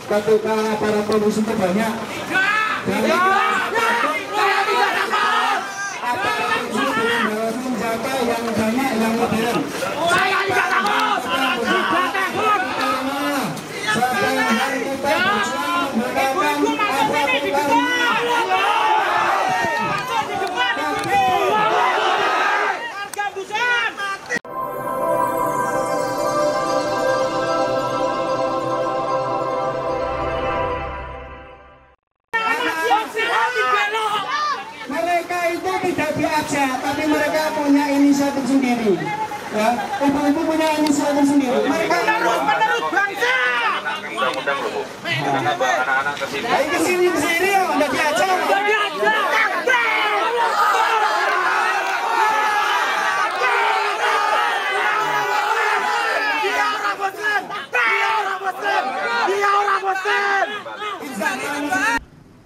ketika para polisi itu banyak. Senjata yang banyak yang modern. Saya tidak takut. Tidak takut. Ibu-ibu masuk sini di depan. Masuk di depan ibu-ibu. Harga busan. Mereka itu tidak diajak, tapi mereka punya inisiatif sendiri. Ya, ibu-ibu punya inisiatif sendiri. Mereka Menerus bangsa. Undang-undang loh, Bu. Kenapa anak-anak kesini? kesini ya, udah diajak.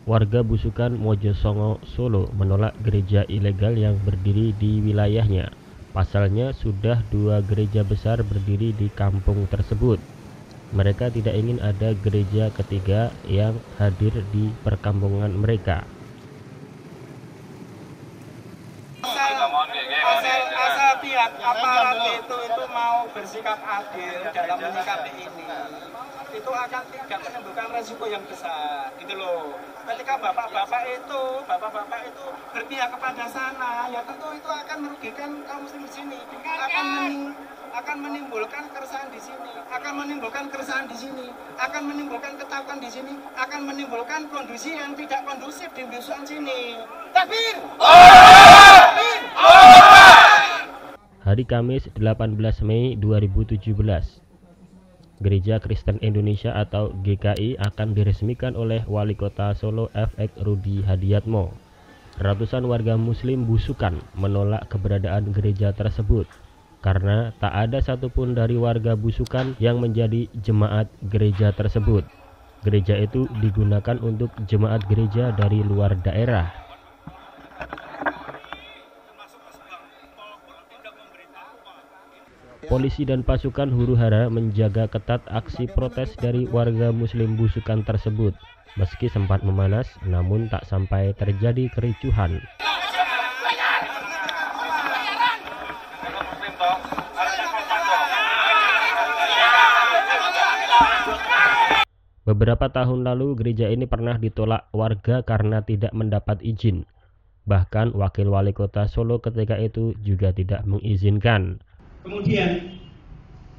Warga Busukan Mojosongo, Solo menolak gereja ilegal yang berdiri di wilayahnya. Pasalnya sudah 2 gereja besar berdiri di kampung tersebut. Mereka tidak ingin ada gereja ketiga yang hadir di perkampungan mereka. Asal pihak aparat itu mau bersikap adil dalam menyikapi ini, itu akan tidak menimbulkan resiko yang besar, gitu loh. Ketika bapak-bapak itu berpihak kepada sana, ya tentu itu akan merugikan kaum muslim di sini, akan menimbulkan keresahan di sini, akan menimbulkan ketakutan di sini, akan menimbulkan kondisi yang tidak kondusif di Busukan sini. Takbir! Hari Kamis 18 Mei 2017, Gereja Kristen Indonesia atau GKI akan diresmikan oleh Wali Kota Solo FX Rudi Hadiatmo. Ratusan warga Muslim Busukan menolak keberadaan gereja tersebut karena tak ada satupun dari warga Busukan yang menjadi jemaat gereja tersebut. Gereja itu digunakan untuk jemaat gereja dari luar daerah. Polisi dan pasukan huru-hara menjaga ketat aksi protes dari warga Muslim Busukan tersebut. Meski sempat memanas, namun tak sampai terjadi kericuhan. Beberapa tahun lalu gereja ini pernah ditolak warga karena tidak mendapat izin. Bahkan wakil wali kota Solo ketika itu juga tidak mengizinkan. Kemudian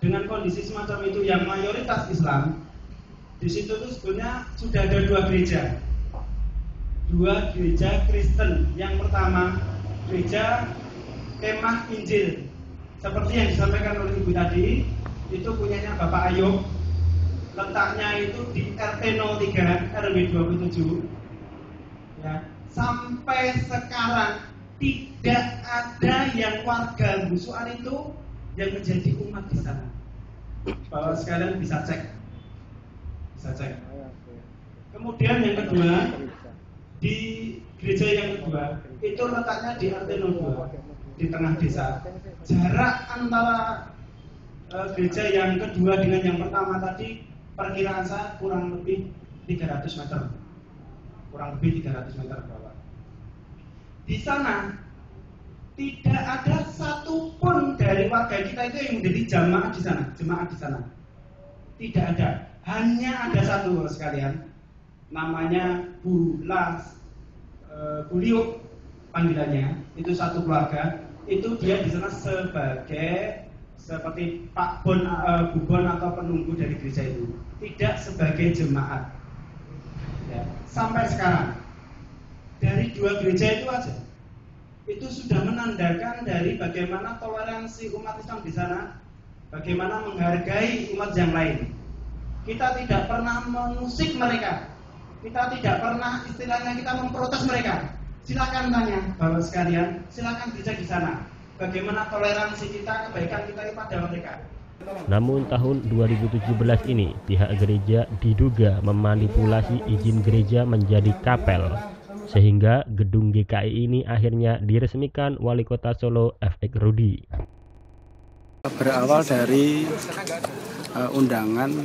dengan kondisi semacam itu yang mayoritas Islam, di situ tuh sebenarnya sudah ada 2 gereja Kristen. Yang pertama gereja Kemah Injil, seperti yang disampaikan oleh Ibu tadi, itu punyanya Bapak Ayub. Letaknya itu di RT 03 RW 27. Ya, sampai sekarang tidak ada yang warga Busukan itu yang menjadi umat di sana. Bapak sekalian bisa cek. Kemudian yang kedua, di gereja yang kedua itu letaknya di RT 02 di tengah desa. Jarak antara gereja yang kedua dengan yang pertama tadi perkiraan saya kurang lebih 300 meter. Bapak. Di sana tidak ada satupun dari warga kita itu yang menjadi jemaat di sana. Tidak ada. Hanya ada satu sekalian, namanya Buliuk panggilannya. Itu satu keluarga. Itu dia di sana sebagai seperti Pak Bubon atau penunggu dari gereja itu. Tidak sebagai jemaat. Ya. Sampai sekarang dari 2 gereja itu aja, itu sudah menandakan dari bagaimana toleransi umat Islam di sana, bagaimana menghargai umat yang lain. Kita tidak pernah mengusik mereka, kita tidak pernah istilahnya kita memprotes mereka. Silakan tanya Bapak sekalian, silakan gereja di sana, bagaimana toleransi kita, kebaikan kita kepada mereka. Namun tahun 2017 ini pihak gereja diduga memanipulasi izin gereja menjadi kapel, sehingga gedung GKI ini akhirnya diresmikan Wali Kota Solo FX Rudi. Berawal dari undangan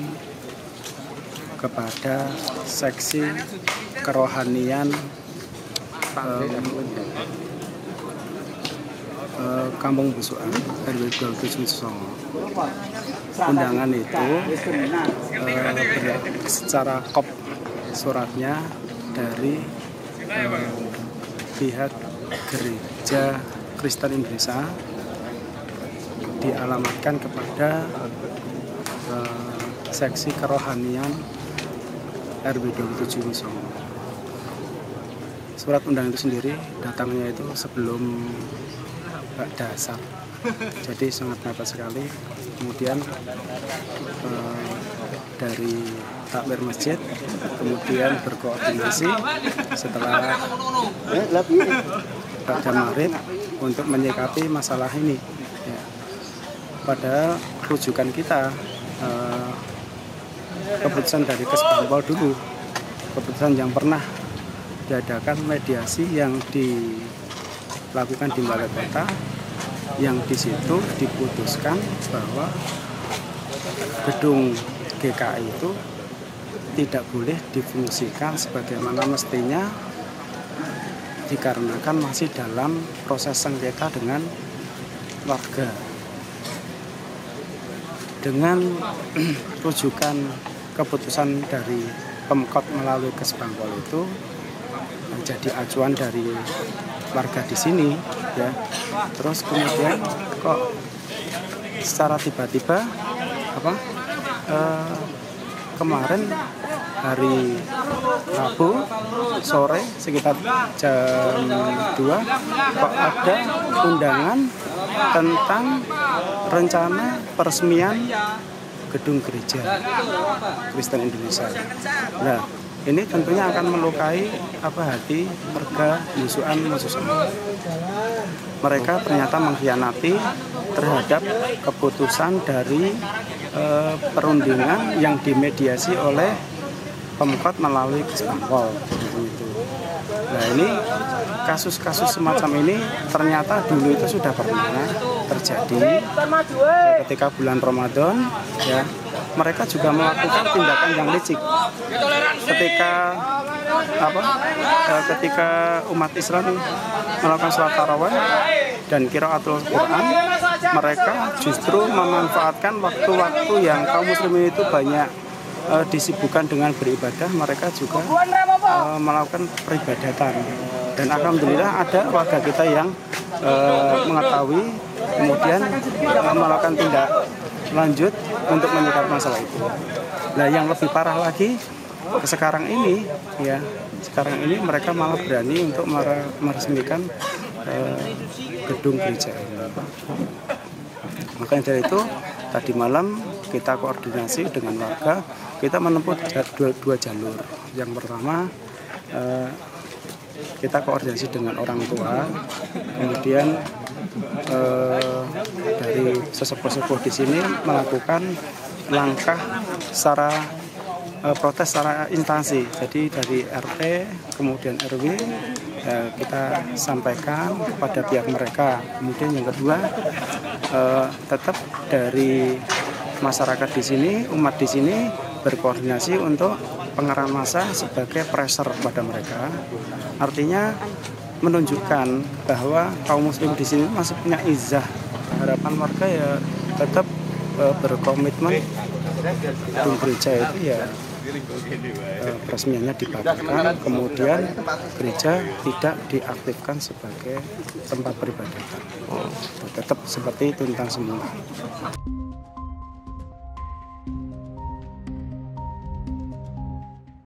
kepada seksi kerohanian Kampung Busukan RW 27 Undangan itu secara kop suratnya dari pihak Gereja Kristen Indonesia dialamatkan kepada seksi kerohanian RW 27 Surat undangan itu sendiri datangnya itu sebelum dasar, jadi sangat mepet sekali. Kemudian dari takmir masjid kemudian berkoordinasi setelah pada Maret untuk menyikapi masalah ini. Ya. Padahal rujukan kita keputusan dari Kesbangpol dulu, keputusan yang pernah diadakan mediasi yang dilakukan di Balai Kota, yang di situ diputuskan bahwa gedung GKI itu tidak boleh difungsikan sebagaimana mestinya dikarenakan masih dalam proses sengketa dengan warga. Dengan rujukan keputusan dari Pemkot melalui Kesbangpol itu menjadi acuan dari warga di sini, ya. Terus kemudian kok secara tiba-tiba kemarin hari Rabu sore sekitar jam 2 kok ada undangan tentang rencana peresmian gedung gereja Kristen Indonesia. Nah, ini tentunya akan melukai hati warga Busukan khususnya. Mereka ternyata mengkhianati terhadap keputusan dari perundingan yang dimediasi oleh Pemkot melalui Kesbangpol. Nah, ini kasus-kasus semacam ini ternyata dulu itu sudah pernah terjadi ketika bulan Ramadan, ya. Mereka juga melakukan tindakan yang licik ketika umat Islam melakukan sholat tarawih dan qiraatul Quran. Mereka justru memanfaatkan waktu-waktu yang kaum muslimin itu banyak disibukkan dengan beribadah. Mereka juga melakukan peribadatan, dan alhamdulillah ada warga kita yang mengetahui kemudian melakukan tindak lanjut untuk menyikapi masalah itu. Nah, yang lebih parah lagi sekarang ini, ya, sekarang ini mereka malah berani untuk meresmikan gedung gereja ini. Makanya dari itu tadi malam kita koordinasi dengan warga, kita menempuh dua jalur. Yang pertama kita koordinasi dengan orang tua, kemudian dari sesepuh-sesepuh di sini melakukan langkah secara protes secara instansi. Jadi dari RT kemudian RW kita sampaikan kepada pihak mereka. Kemudian yang kedua tetap dari masyarakat di sini, umat di sini berkoordinasi untuk pengerahan massa sebagai pressure pada mereka. Artinya menunjukkan bahwa kaum muslim di sini masih punya izah. Harapan warga ya tetap berkomitmen gedung gereja itu ya peresmiannya dibatalkan, kemudian gereja tidak diaktifkan sebagai tempat peribadatan. Tetap seperti itu tentang semula.